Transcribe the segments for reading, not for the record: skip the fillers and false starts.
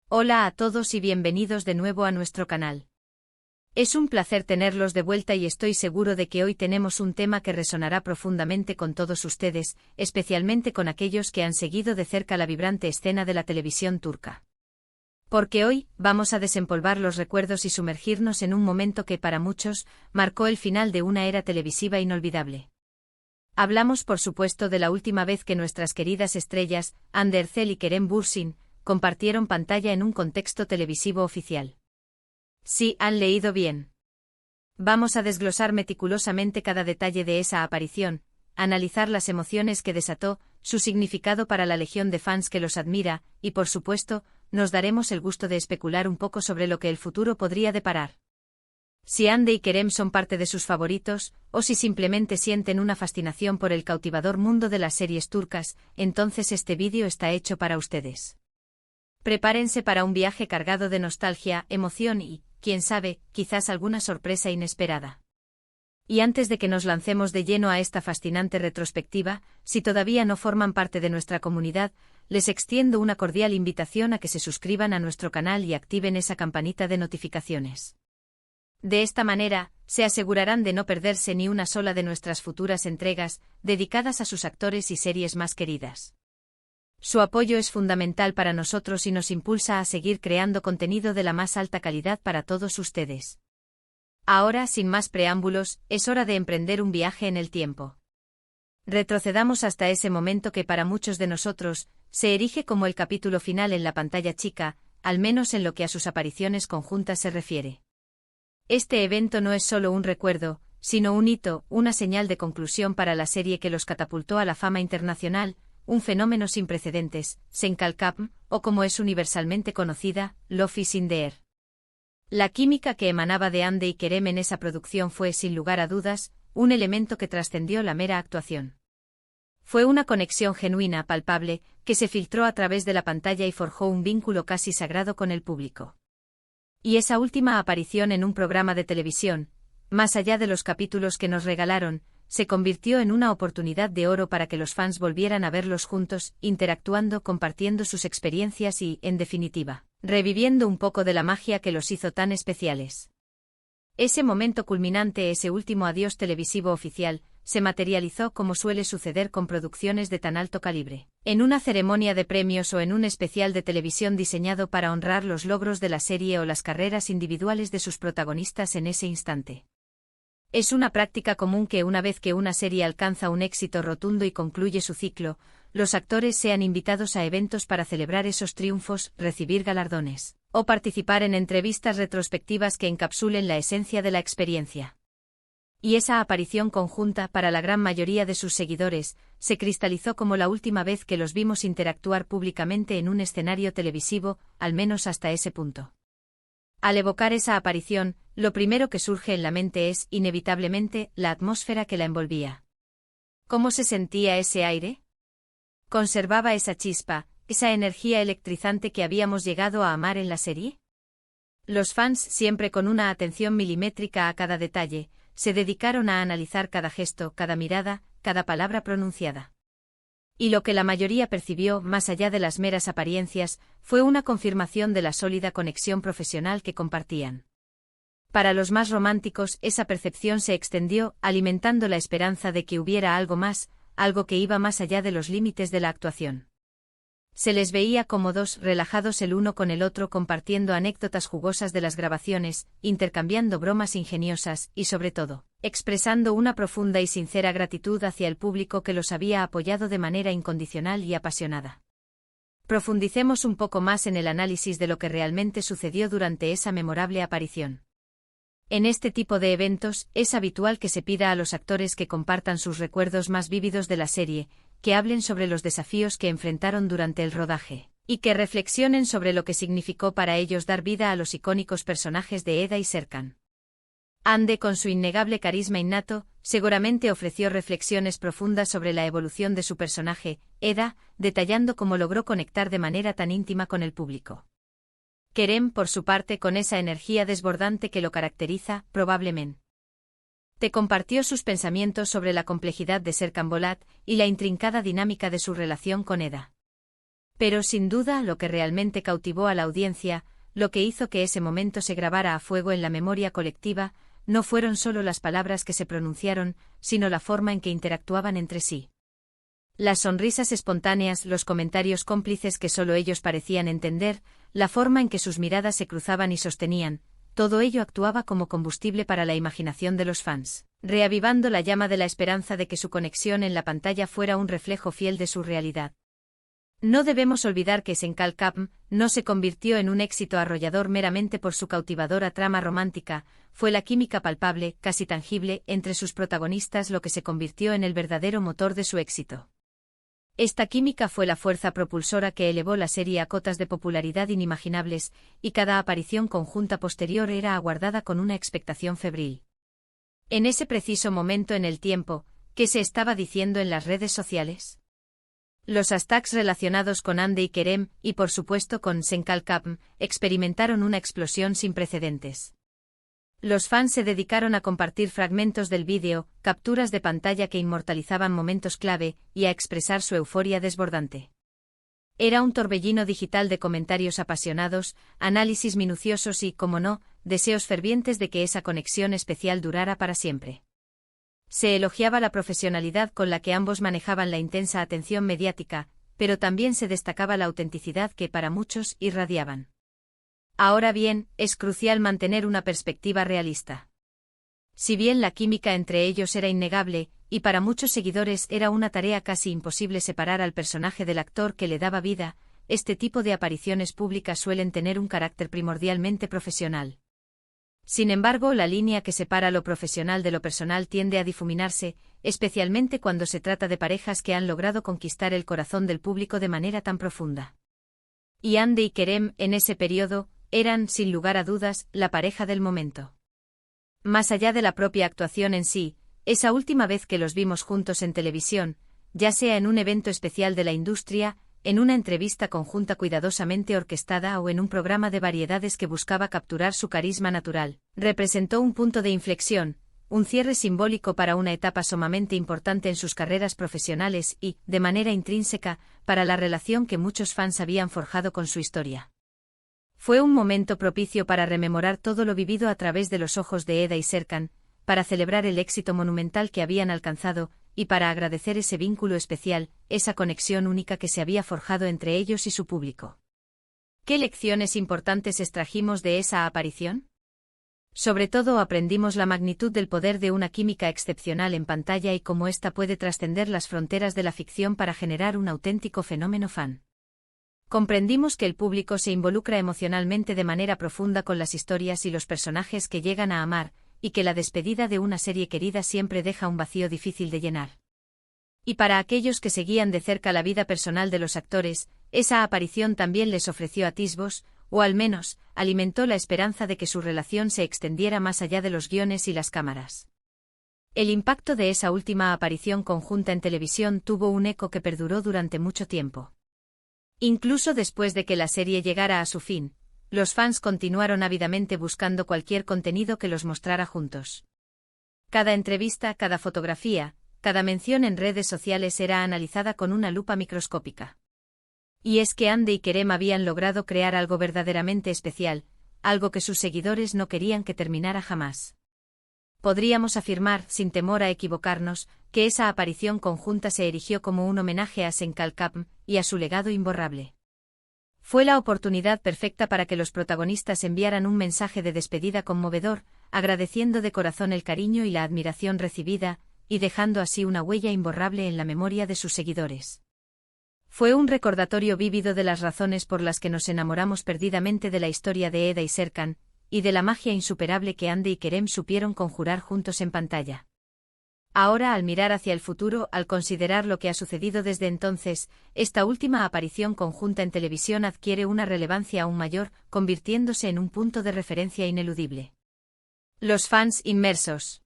Hola a todos y bienvenidos de nuevo a nuestro canal. Es un placer tenerlos de vuelta y estoy seguro de que hoy tenemos un tema que resonará profundamente con todos ustedes, especialmente con aquellos que han seguido de cerca la vibrante escena de la televisión turca. Porque hoy vamos a desempolvar los recuerdos y sumergirnos en un momento que para muchos marcó el final de una era televisiva inolvidable. Hablamos por supuesto de la última vez que nuestras queridas estrellas, Hande Erçel y Kerem Bürsin, compartieron pantalla en un contexto televisivo oficial. Sí, han leído bien. Vamos a desglosar meticulosamente cada detalle de esa aparición, analizar las emociones que desató, su significado para la legión de fans que los admira, y por supuesto, nos daremos el gusto de especular un poco sobre lo que el futuro podría deparar. Si Hande y Kerem son parte de sus favoritos, o si simplemente sienten una fascinación por el cautivador mundo de las series turcas, entonces este vídeo está hecho para ustedes. Prepárense para un viaje cargado de nostalgia, emoción y, quién sabe, quizás alguna sorpresa inesperada. Y antes de que nos lancemos de lleno a esta fascinante retrospectiva, si todavía no forman parte de nuestra comunidad, les extiendo una cordial invitación a que se suscriban a nuestro canal y activen esa campanita de notificaciones. De esta manera, se asegurarán de no perderse ni una sola de nuestras futuras entregas, dedicadas a sus actores y series más queridas. Su apoyo es fundamental para nosotros y nos impulsa a seguir creando contenido de la más alta calidad para todos ustedes. Ahora, sin más preámbulos, es hora de emprender un viaje en el tiempo. Retrocedamos hasta ese momento que para muchos de nosotros, se erige como el capítulo final en la pantalla chica, al menos en lo que a sus apariciones conjuntas se refiere. Este evento no es solo un recuerdo, sino un hito, una señal de conclusión para la serie que los catapultó a la fama internacional, un fenómeno sin precedentes, Senkalkapm, o como es universalmente conocida, Love is in the air. La química que emanaba de Hande y Kerem en esa producción fue, sin lugar a dudas, un elemento que trascendió la mera actuación. Fue una conexión genuina, palpable, que se filtró a través de la pantalla y forjó un vínculo casi sagrado con el público. Y esa última aparición en un programa de televisión, más allá de los capítulos que nos regalaron, se convirtió en una oportunidad de oro para que los fans volvieran a verlos juntos, interactuando, compartiendo sus experiencias y, en definitiva, reviviendo un poco de la magia que los hizo tan especiales. Ese momento culminante, ese último adiós televisivo oficial, se materializó como suele suceder con producciones de tan alto calibre, en una ceremonia de premios o en un especial de televisión diseñado para honrar los logros de la serie o las carreras individuales de sus protagonistas en ese instante. Es una práctica común que una vez que una serie alcanza un éxito rotundo y concluye su ciclo, los actores sean invitados a eventos para celebrar esos triunfos, recibir galardones, o participar en entrevistas retrospectivas que encapsulen la esencia de la experiencia. Y esa aparición conjunta, para la gran mayoría de sus seguidores, se cristalizó como la última vez que los vimos interactuar públicamente en un escenario televisivo, al menos hasta ese punto. Al evocar esa aparición, lo primero que surge en la mente es, inevitablemente, la atmósfera que la envolvía. ¿Cómo se sentía ese aire? ¿Conservaba esa chispa, esa energía electrizante que habíamos llegado a amar en la serie? Los fans, siempre con una atención milimétrica a cada detalle, se dedicaron a analizar cada gesto, cada mirada, cada palabra pronunciada. Y lo que la mayoría percibió, más allá de las meras apariencias, fue una confirmación de la sólida conexión profesional que compartían. Para los más románticos, esa percepción se extendió, alimentando la esperanza de que hubiera algo más, algo que iba más allá de los límites de la actuación. Se les veía cómodos, relajados el uno con el otro, compartiendo anécdotas jugosas de las grabaciones, intercambiando bromas ingeniosas y, sobre todo, expresando una profunda y sincera gratitud hacia el público que los había apoyado de manera incondicional y apasionada. Profundicemos un poco más en el análisis de lo que realmente sucedió durante esa memorable aparición. En este tipo de eventos, es habitual que se pida a los actores que compartan sus recuerdos más vívidos de la serie, que hablen sobre los desafíos que enfrentaron durante el rodaje, y que reflexionen sobre lo que significó para ellos dar vida a los icónicos personajes de Eda y Serkan. Hande, con su innegable carisma innato, seguramente ofreció reflexiones profundas sobre la evolución de su personaje, Eda, detallando cómo logró conectar de manera tan íntima con el público. Kerem, por su parte, con esa energía desbordante que lo caracteriza, probablemente te compartió sus pensamientos sobre la complejidad de Serkan Bolat y la intrincada dinámica de su relación con Eda. Pero sin duda lo que realmente cautivó a la audiencia, lo que hizo que ese momento se grabara a fuego en la memoria colectiva, no fueron solo las palabras que se pronunciaron, sino la forma en que interactuaban entre sí. Las sonrisas espontáneas, los comentarios cómplices que solo ellos parecían entender, la forma en que sus miradas se cruzaban y sostenían, todo ello actuaba como combustible para la imaginación de los fans, reavivando la llama de la esperanza de que su conexión en la pantalla fuera un reflejo fiel de su realidad. No debemos olvidar que Senkalkam no se convirtió en un éxito arrollador meramente por su cautivadora trama romántica, fue la química palpable, casi tangible, entre sus protagonistas lo que se convirtió en el verdadero motor de su éxito. Esta química fue la fuerza propulsora que elevó la serie a cotas de popularidad inimaginables, y cada aparición conjunta posterior era aguardada con una expectación febril. En ese preciso momento en el tiempo, ¿qué se estaba diciendo en las redes sociales? Los hashtags relacionados con Hande y Kerem, y por supuesto con Senkalkam, experimentaron una explosión sin precedentes. Los fans se dedicaron a compartir fragmentos del vídeo, capturas de pantalla que inmortalizaban momentos clave, y a expresar su euforia desbordante. Era un torbellino digital de comentarios apasionados, análisis minuciosos y, como no, deseos fervientes de que esa conexión especial durara para siempre. Se elogiaba la profesionalidad con la que ambos manejaban la intensa atención mediática, pero también se destacaba la autenticidad que para muchos irradiaban. Ahora bien, es crucial mantener una perspectiva realista. Si bien la química entre ellos era innegable, y para muchos seguidores era una tarea casi imposible separar al personaje del actor que le daba vida, este tipo de apariciones públicas suelen tener un carácter primordialmente profesional. Sin embargo, la línea que separa lo profesional de lo personal tiende a difuminarse, especialmente cuando se trata de parejas que han logrado conquistar el corazón del público de manera tan profunda. Y Hande y Kerem, en ese periodo, eran, sin lugar a dudas, la pareja del momento. Más allá de la propia actuación en sí, esa última vez que los vimos juntos en televisión, ya sea en un evento especial de la industria, en una entrevista conjunta cuidadosamente orquestada o en un programa de variedades que buscaba capturar su carisma natural, representó un punto de inflexión, un cierre simbólico para una etapa sumamente importante en sus carreras profesionales y, de manera intrínseca, para la relación que muchos fans habían forjado con su historia. Fue un momento propicio para rememorar todo lo vivido a través de los ojos de Eda y Serkan, para celebrar el éxito monumental que habían alcanzado, y para agradecer ese vínculo especial, esa conexión única que se había forjado entre ellos y su público. ¿Qué lecciones importantes extrajimos de esa aparición? Sobre todo aprendimos la magnitud del poder de una química excepcional en pantalla y cómo ésta puede trascender las fronteras de la ficción para generar un auténtico fenómeno fan. Comprendimos que el público se involucra emocionalmente de manera profunda con las historias y los personajes que llegan a amar, y que la despedida de una serie querida siempre deja un vacío difícil de llenar. Y para aquellos que seguían de cerca la vida personal de los actores, esa aparición también les ofreció atisbos, o al menos, alimentó la esperanza de que su relación se extendiera más allá de los guiones y las cámaras. El impacto de esa última aparición conjunta en televisión tuvo un eco que perduró durante mucho tiempo. Incluso después de que la serie llegara a su fin, los fans continuaron ávidamente buscando cualquier contenido que los mostrara juntos. Cada entrevista, cada fotografía, cada mención en redes sociales era analizada con una lupa microscópica. Y es que Hande y Kerem habían logrado crear algo verdaderamente especial, algo que sus seguidores no querían que terminara jamás. Podríamos afirmar, sin temor a equivocarnos, que esa aparición conjunta se erigió como un homenaje a Senkalkam y a su legado imborrable. Fue la oportunidad perfecta para que los protagonistas enviaran un mensaje de despedida conmovedor, agradeciendo de corazón el cariño y la admiración recibida, y dejando así una huella imborrable en la memoria de sus seguidores. Fue un recordatorio vívido de las razones por las que nos enamoramos perdidamente de la historia de Eda y Serkan, y de la magia insuperable que Hande y Kerem supieron conjurar juntos en pantalla. Ahora, al mirar hacia el futuro, al considerar lo que ha sucedido desde entonces, esta última aparición conjunta en televisión adquiere una relevancia aún mayor, convirtiéndose en un punto de referencia ineludible. Los fans inmersos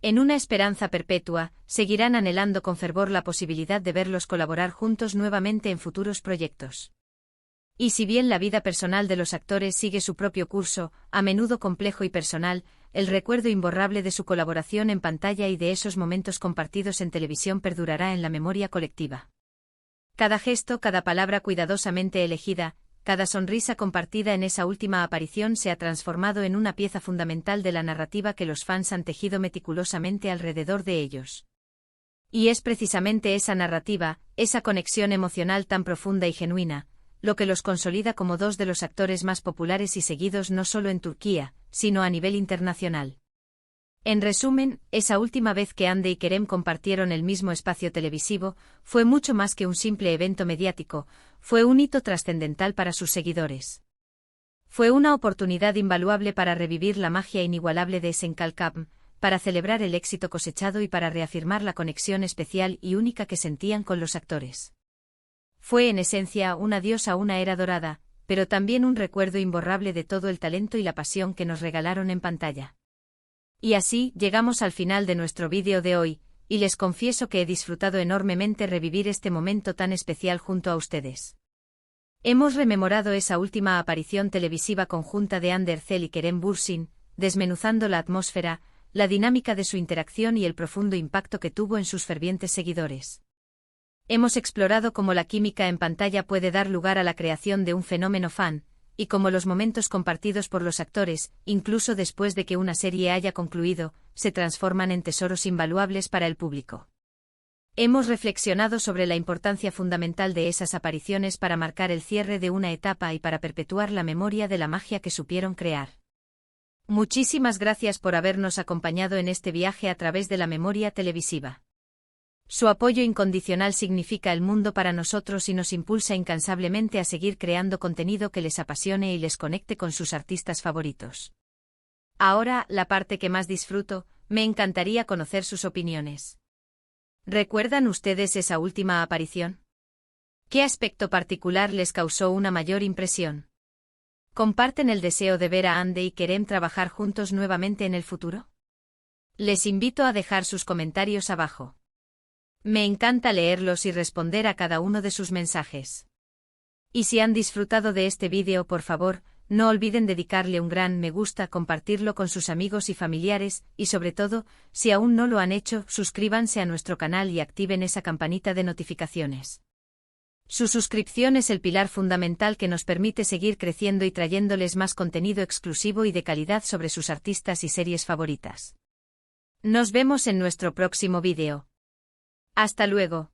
en una esperanza perpetua, seguirán anhelando con fervor la posibilidad de verlos colaborar juntos nuevamente en futuros proyectos. Y si bien la vida personal de los actores sigue su propio curso, a menudo complejo y personal, el recuerdo imborrable de su colaboración en pantalla y de esos momentos compartidos en televisión perdurará en la memoria colectiva. Cada gesto, cada palabra cuidadosamente elegida, cada sonrisa compartida en esa última aparición se ha transformado en una pieza fundamental de la narrativa que los fans han tejido meticulosamente alrededor de ellos. Y es precisamente esa narrativa, esa conexión emocional tan profunda y genuina, lo que los consolida como dos de los actores más populares y seguidos no solo en Turquía, sino a nivel internacional. En resumen, esa última vez que Hande y Kerem compartieron el mismo espacio televisivo, fue mucho más que un simple evento mediático, fue un hito trascendental para sus seguidores. Fue una oportunidad invaluable para revivir la magia inigualable de Esenkalkam, para celebrar el éxito cosechado y para reafirmar la conexión especial y única que sentían con los actores. Fue en esencia un adiós a una era dorada, pero también un recuerdo imborrable de todo el talento y la pasión que nos regalaron en pantalla. Y así, llegamos al final de nuestro vídeo de hoy, y les confieso que he disfrutado enormemente revivir este momento tan especial junto a ustedes. Hemos rememorado esa última aparición televisiva conjunta de Hande Erçel y Kerem Bürsin, desmenuzando la atmósfera, la dinámica de su interacción y el profundo impacto que tuvo en sus fervientes seguidores. Hemos explorado cómo la química en pantalla puede dar lugar a la creación de un fenómeno fan, y cómo los momentos compartidos por los actores, incluso después de que una serie haya concluido, se transforman en tesoros invaluables para el público. Hemos reflexionado sobre la importancia fundamental de esas apariciones para marcar el cierre de una etapa y para perpetuar la memoria de la magia que supieron crear. Muchísimas gracias por habernos acompañado en este viaje a través de la memoria televisiva. Su apoyo incondicional significa el mundo para nosotros y nos impulsa incansablemente a seguir creando contenido que les apasione y les conecte con sus artistas favoritos. Ahora, la parte que más disfruto, me encantaría conocer sus opiniones. ¿Recuerdan ustedes esa última aparición? ¿Qué aspecto particular les causó una mayor impresión? ¿Comparten el deseo de ver a Hande y Kerem trabajar juntos nuevamente en el futuro? Les invito a dejar sus comentarios abajo. Me encanta leerlos y responder a cada uno de sus mensajes. Y si han disfrutado de este vídeo, por favor, no olviden dedicarle un gran me gusta, compartirlo con sus amigos y familiares, y sobre todo, si aún no lo han hecho, suscríbanse a nuestro canal y activen esa campanita de notificaciones. Su suscripción es el pilar fundamental que nos permite seguir creciendo y trayéndoles más contenido exclusivo y de calidad sobre sus artistas y series favoritas. Nos vemos en nuestro próximo vídeo. Hasta luego.